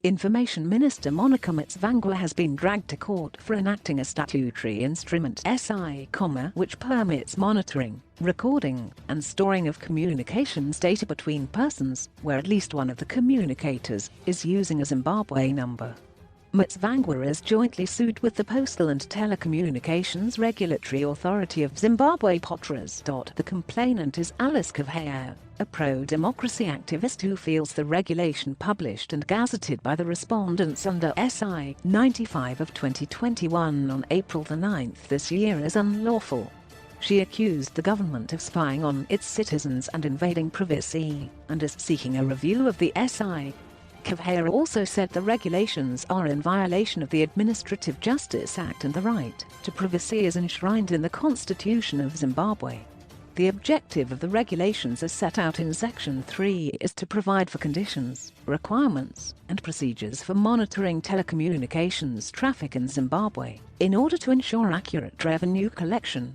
Information Minister Monica Mutsvangwa has been dragged to court for enacting a statutory instrument (SI), which permits monitoring, recording, and storing of communications data between persons, where at least one of the communicators is using a Zimbabwe number. Mutsvangwa is jointly sued with the Postal and Telecommunications Regulatory Authority of Zimbabwe (POTRAZ). The complainant is Alice Kuvheya, a pro-democracy activist who feels the regulation published and gazetted by the respondents under SI 95 of 2021 on April 9 this year is unlawful. She accused the government of spying on its citizens and invading privacy, and is seeking a review of the SI. Kuvheya also said the regulations are in violation of the Administrative Justice Act and the right to privacy is enshrined in the Constitution of Zimbabwe. The objective of the regulations as set out in Section 3 is to provide for conditions, requirements, and procedures for monitoring telecommunications traffic in Zimbabwe, in order to ensure accurate revenue collection.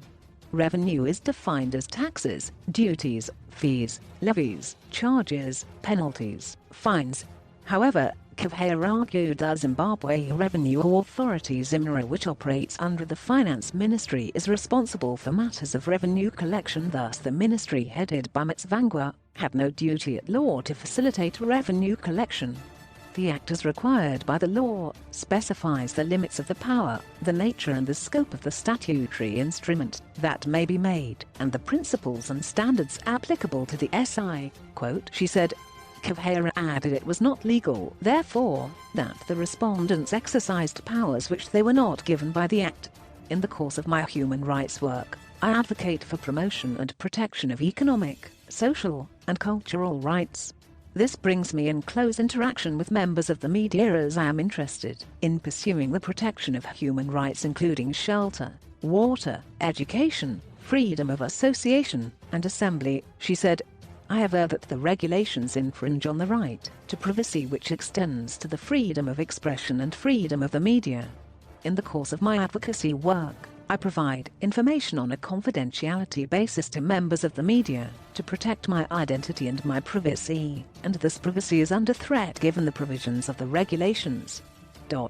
Revenue is defined as taxes, duties, fees, levies, charges, penalties, fines. However, Kuvheya argued the Zimbabwe Revenue Authority (ZIMRA), which operates under the Finance Ministry, is responsible for matters of revenue collection. Thus, the ministry headed by Mutsvangwa had no duty at law to facilitate revenue collection. The act, as required by the law, specifies the limits of the power, the nature and the scope of the statutory instrument that may be made, and the principles and standards applicable to the SI. She said. Kuvheya added it was not legal, therefore, that the respondents exercised powers which they were not given by the Act. In the course of my human rights work, I advocate for promotion and protection of economic, social, and cultural rights. This brings me in close interaction with members of the media, as I am interested in pursuing the protection of human rights, including shelter, water, education, freedom of association, and assembly, she said. I aver that the regulations infringe on the right to privacy, which extends to the freedom of expression and freedom of the media. In the course of my advocacy work, I provide information on a confidentiality basis to members of the media to protect my identity and my privacy, and this privacy is under threat given the provisions of the regulations.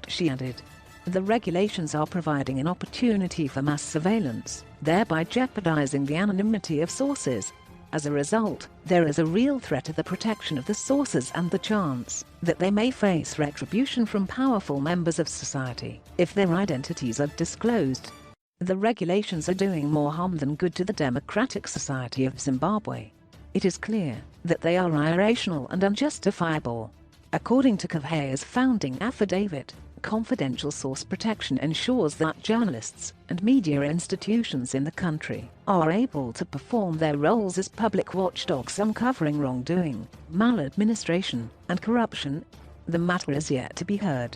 She added. The regulations are providing an opportunity for mass surveillance, thereby jeopardizing the anonymity of sources. As a result, there is a real threat to the protection of the sources and the chance that they may face retribution from powerful members of society if their identities are disclosed. The regulations are doing more harm than good to the democratic society of Zimbabwe. It is clear that they are irrational and unjustifiable. According to Kuvheya's founding affidavit, confidential source protection ensures that journalists and media institutions in the country are able to perform their roles as public watchdogs uncovering wrongdoing, maladministration, and corruption. The matter is yet to be heard.